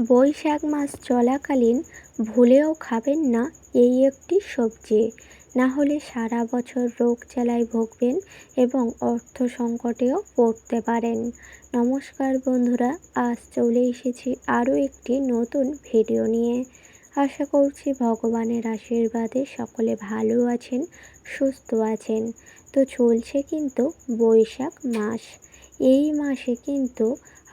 বৈশাখ মাস চলাকালীন ভুলেও খাবেন না এই একটি সবজি, না হলে সারা বছর রোগ জ্বালায় ভুগবেন এবং অর্থ সংকটেও পড়তে পারেন। নমস্কার বন্ধুরা, আজ চলে এসেছি আরও একটি নতুন ভিডিও নিয়ে। আশা করছি ভগবানের আশীর্বাদে সকলে ভালো আছেন, সুস্থ আছেন। তো চলছে কিন্তু বৈশাখ মাস। এই মাসে কিন্তু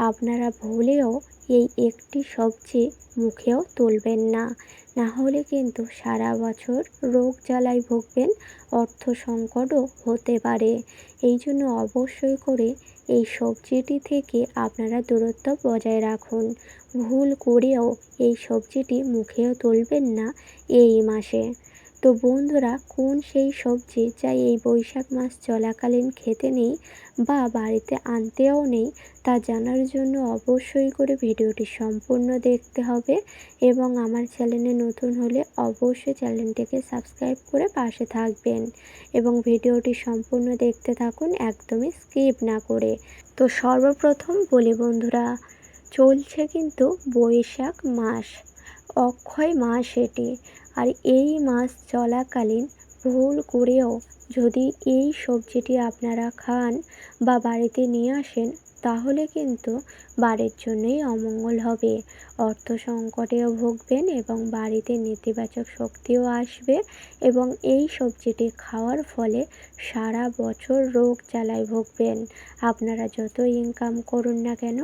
আপনারা ভুলেও এই একটি সবজি মুখেও তুলবেন না, না হলে কিন্তু সারা বছর রোগ জ্বালায় ভুগবেন, অর্থ সংকটও হতে পারে। এই জন্য অবশ্যই করে এই সবজিটি থেকে আপনারা দূরত্ব বজায় রাখুন। ভুল করেও এই সবজিটি মুখেও তুলবেন না এই মাসে। তো বন্ধুরা, কোন সেই সবজি যা এই বৈশাখ মাস চলাকালীন খেতে নেই বা বাড়িতে আনতেও নেই, তা জানার জন্য অবশ্যই করে ভিডিওটি সম্পূর্ণ দেখতে হবে এবং আমার চ্যানেলে নতুন হলে অবশ্যই চ্যানেলটিকে সাবস্ক্রাইব করে পাশে থাকবেন এবং ভিডিওটি সম্পূর্ণ দেখতে থাকুন, একদমই স্কিপ না করে। তো সর্বপ্রথম বলি বন্ধুরা, চলছে কিন্তু বৈশাখ মাস, অক্ষয় মাস এটি। আর এই মাস চলাকালীন ভুল করেও যদি এই সবজিটি আপনারা খান বা বাড়িতে নিয়ে আসেন, তাহলে কিন্তু বাড়ির জন্যই অমঙ্গল হবে। অর্থ সংকটেও ভুগবেন এবং বাড়িতে নেতিবাচক শক্তিও আসবে এবং এই সবজিটি খাওয়ার ফলে সারা বছর রোগ জ্বালায় ভুগবেন। আপনারা যত ইনকাম করুন না কেন,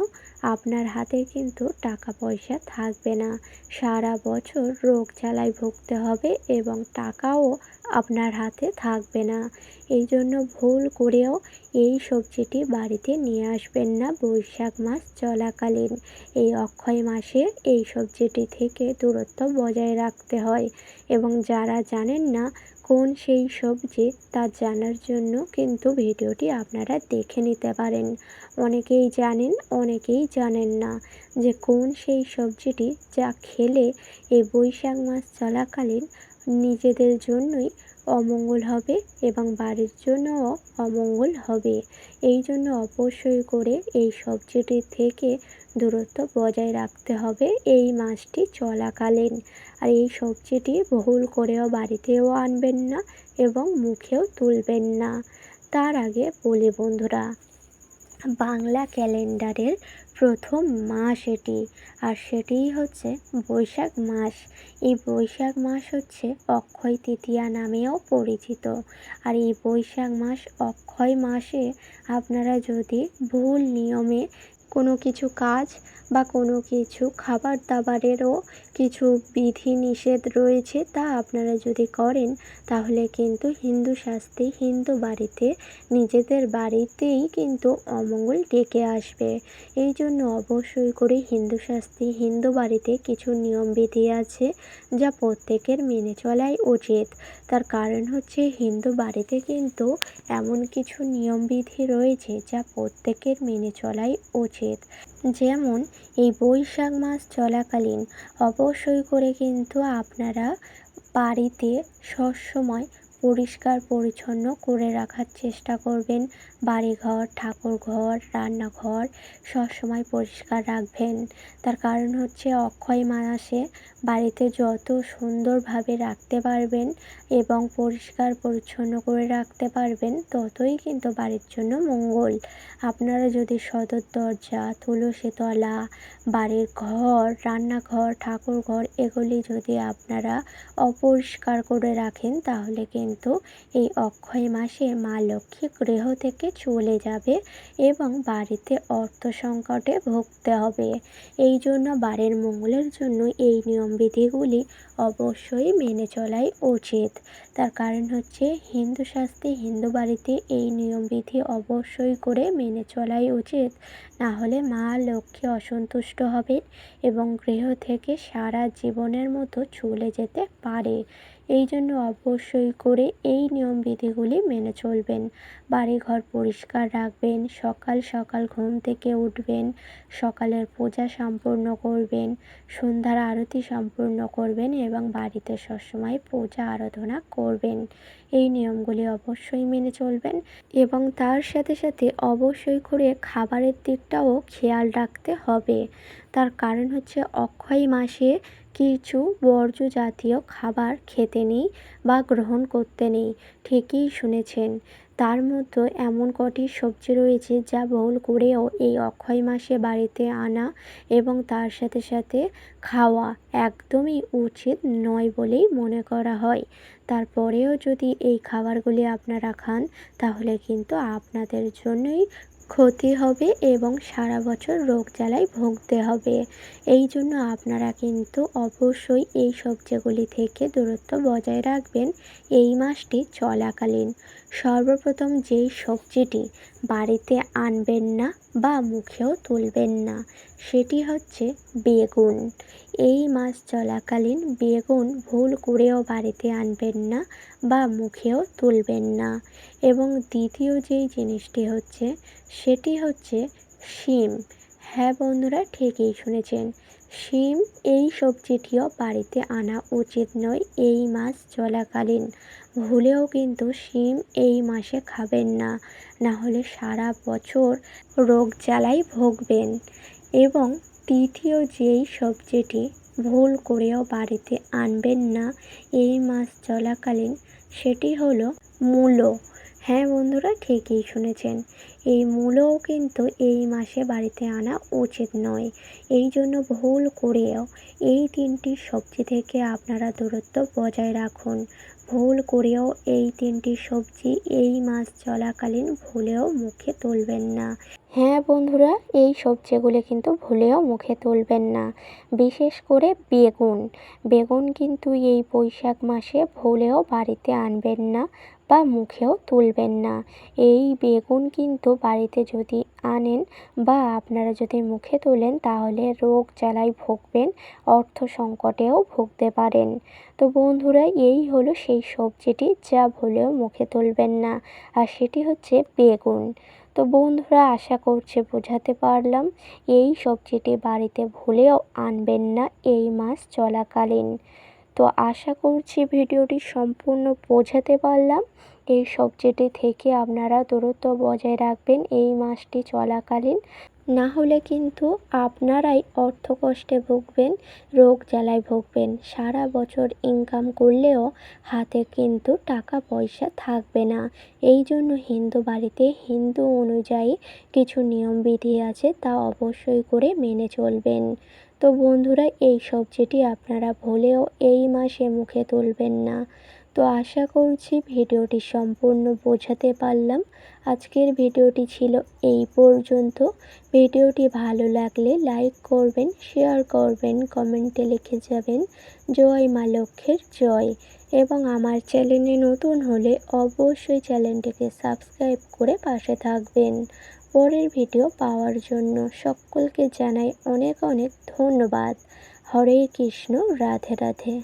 আপনার হাতে কিন্তু টাকা পয়সা থাকবে না। সারা বছর রোগ জ্বালায় ভুগতে হবে এবং টাকাও আপনার হাতে থাকবে না। এই জন্য ভুল করেও এই সবজিটি বাড়িতে নিয়ে আসবেন না বৈশাখ মাস চলাকালীন। এই অক্ষয় মাসে এই সবজিটি থেকে দূরত্ব বজায় রাখতে হয় এবং যারা জানেন না কোন সেই সবজি, তা জানার জন্য কিন্তু ভিডিওটি আপনারা দেখে নিতে পারেন। অনেকেই জানেন, অনেকেই জানেন না যে কোন সেই সবজিটি যা খেলে এই বৈশাখ মাস চলাকালীন নিজেদের জন্যই অমঙ্গল হবে এবং বাড়ির জন্যও অমঙ্গল হবে। এই জন্য অবশ্যই করে এই সবজিটি থেকে দূরত্ব বজায় রাখতে হবে এই মাসটি চলাকালীন। আর এই সবজিটি ভুল করেও বাড়িতেও আনবেন না এবং মুখেও তুলবেন না। তার আগে বলি বন্ধুরা, বাংলা ক্যালেন্ডারের প্রথম মাস এটি, আর সেটিই হচ্ছে বৈশাখ মাস। এই বৈশাখ মাস হচ্ছে অক্ষয় তৃতীয়া নামেও পরিচিত। আর এই বৈশাখ মাস, অক্ষয় মাসে আপনারা যদি ভুল নিয়মে কোনো কিছু কাজ বা কোনো কিছু খাবার দাবারেরও কিছু বিধি নিষেধ রয়েছে, তা আপনারা যদি করেন, তাহলে কিন্তু হিন্দু শাস্ত্রে হিন্দু বাড়িতে নিজেদের বাড়িতেই কিন্তু অমঙ্গল ডেকে আসবে। এই জন্য অবশ্যই করে হিন্দু শাস্ত্রে হিন্দু বাড়িতে কিছু নিয়মবিধি আছে যা প্রত্যেকের মেনে চলাই উচিত। তার কারণ হচ্ছে হিন্দু বাড়িতে কিন্তু এমন কিছু নিয়মবিধি রয়েছে যা প্রত্যেকের মেনে চলাই উচিত। যেমন এই বৈশাখ মাস চলাকালীন অবশ্যই করে কিন্তু আপনারা বাড়িতে সবসময় পরিষ্কার পরিচ্ছন্ন করে রাখার চেষ্টা করবেন। বাড়িঘর, ঠাকুরঘর, রান্নাঘর সবসময় পরিষ্কার রাখবেন। তার কারণ হচ্ছে অক্ষয় মাসে বাড়িতে যত সুন্দরভাবে রাখতে পারবেন এবং পরিষ্কার পরিচ্ছন্ন করে রাখতে পারবেন, ততই কিন্তু বাড়ির জন্য মঙ্গল। আপনারা যদি সদর দরজা, তুলসী তলা, বাড়ির ঘর, রান্নাঘর, ঠাকুরঘর এগুলি যদি আপনারা অপরিষ্কার করে রাখেন, তাহলে কিন্তু এই অক্ষয় মাসে মা লক্ষ্মী গৃহ থেকে চলে যাবে এবং বাড়িতে অর্থ সংকটে ভুগতে হবে। এই জন্য বাড়ির মঙ্গলের জন্য এই নিয়মবিধিগুলি অবশ্যই মেনে চলাই উচিত। তার কারণ হচ্ছে হিন্দু শাস্ত্রে হিন্দু বাড়িতে এই নিয়মবিধি অবশ্যই করে মেনে চলাই উচিত, না হলে মা লক্ষ্মী অসন্তুষ্ট হবেন এবং গৃহ থেকে সারা জীবনের মতো চলে যেতে পারে। এই জন্য অবশ্যই করে এই নিয়মবিধিগুলি মেনে চলবেন। বাড়িঘর পরিষ্কার রাখবেন, সকাল সকাল ঘুম থেকে উঠবেন, সকালের পূজা সম্পূর্ণ করবেন, সন্ধ্যার আরতি সম্পূর্ণ করবেন এবং বাড়িতে সবসময় পূজা আরাধনা করবেন। এই নিয়মগুলি অবশ্যই মেনে চলবেন এবং তার সাথে সাথে অবশ্যই করে খাবারের দিকটাও খেয়াল রাখতে হবে। তার কারণ হচ্ছে অক্ষয় মাসে কিছু বর্জ্য জাতীয় খাবার খেতে নেই বা গ্রহণ করতে নেই। ঠিকই শুনেছেন। তার মধ্যে এমন কটি সবজি রয়েছে যা ভুল করেও এই অক্ষয় মাসে বাড়িতে আনা এবং তার সাথে সাথে খাওয়া একদমই উচিত নয় বলেই মনে করা হয়। তারপরেও যদি এই খাবারগুলি আপনারা খান তাহলে কিন্তু আপনাদের জন্যই ক্ষতি হবে এবং সারা বছর রোগ জ্বালায় ভুগতে হবে। এই জন্য আপনারা কিন্তু অবশ্যই এই সবজিগুলি থেকে দূরত্ব বজায় রাখবেন এই মাসটি চলাকালীন। সর্বপ্রথম যেই সবজিটি বাড়িতে আনবেন না বা মুখেও তুলবেন না সেটি হচ্ছে বেগুন। এই মাস চলাকালীন বেগুন ভুল করেও বাড়িতে আনবেন না বা মুখেও তুলবেন না। এবং দ্বিতীয় যেই জিনিসটি হচ্ছে সেটি হচ্ছে শিম। হ্যাঁ বন্ধুরা, ঠিকই শুনেছেন। শিম এই সবজিটিও বাড়িতে আনা উচিত নয় এই মাস চলাকালীন। ভুলেও কিন্তু শিম এই মাসে খাবেন না, না হলে সারা বছর রোগ জ্বালায় ভুগবেন। এবং তৃতীয় যেই সবজিটি ভুল করেও বাড়িতে আনবেন না এই মাস চলাকালীন সেটি হলো মূলো। হ্যাঁ বন্ধুরা, ঠিকই শুনেছেন। এই মূলোও কিন্তু এই মাসে বাড়িতে আনা উচিত নয়। এই জন্য ভুল করেও এই তিনটি সবজি থেকে আপনারা দূরত্ব বজায় রাখুন। ভুল করেও এই তিনটি সবজি এই মাস চলাকালীন ভুলেও মুখে তুলবেন না। হ্যাঁ বন্ধুরা, এই সবজিগুলি কিন্তু ভুলেও মুখে তুলবেন না। বিশেষ করে বেগুন। বেগুন কিন্তু এই বৈশাখ মাসে ভুলেও বাড়িতে আনবেন না বা মুখেও তুলবেন না। এই বেগুন কিন্তু বাড়িতে যদি আনেন বা আপনারা যদি মুখে তোলেন তাহলে রোগ জ্বালায় ভুগবেন, অর্থ সংকটেও ভুগতে পারেন। তো বন্ধুরা, এই হলো সেই সবজিটি যা ভুলেও মুখে তুলবেন না, আর সেটি হচ্ছে বেগুন। তো বন্ধুরা, আশা করছি বোঝাতে পারলাম। এই সবজিটি বাড়িতে ভুলেও আনবেন না এই মাস চলাকালীন। তো আশা করছি ভিডিওটি সম্পূর্ণ বোঝাতে পারলাম। এই সবজিটি থেকে আপনারা দূরত্ব বজায় রাখবেন এই মাসটি চলাকালীন, না হলে কিন্তু আপনারাই অর্থকষ্টে ভুগবেন, রোগ জ্বালায় ভুগবেন। সারা বছর ইনকাম করলেও হাতে কিন্তু টাকা পয়সা থাকবে না। এই জন্য হিন্দু বাড়িতে হিন্দু অনুযায়ী কিছু নিয়মবিধি আছে, তা অবশ্যই করে মেনে চলবেন। তো বন্ধুরা, এই সবজিটি আপনারা ভুলেও এই মাসে মুখে তুলবেন না। তো আশা করছি ভিডিওটি সম্পূর্ণ বোঝাতে পারলাম। আজকের ভিডিওটি ছিল এই পর্যন্ত। ভিডিওটি ভালো লাগলে লাইক করবেন, শেয়ার করবেন, কমেন্টে লিখে যাবেন জয় মা লক্ষ্মীর জয়। এবং আমার চ্যানেলে নতুন হলে অবশ্যই চ্যানেলটিকে সাবস্ক্রাইব করে পাশে থাকবেন। পরের ভিডিও পাওয়ার জন্য সকলকে জানাই অনেক অনেক ধন্যবাদ। হরে কৃষ্ণ, রাধে রাধে।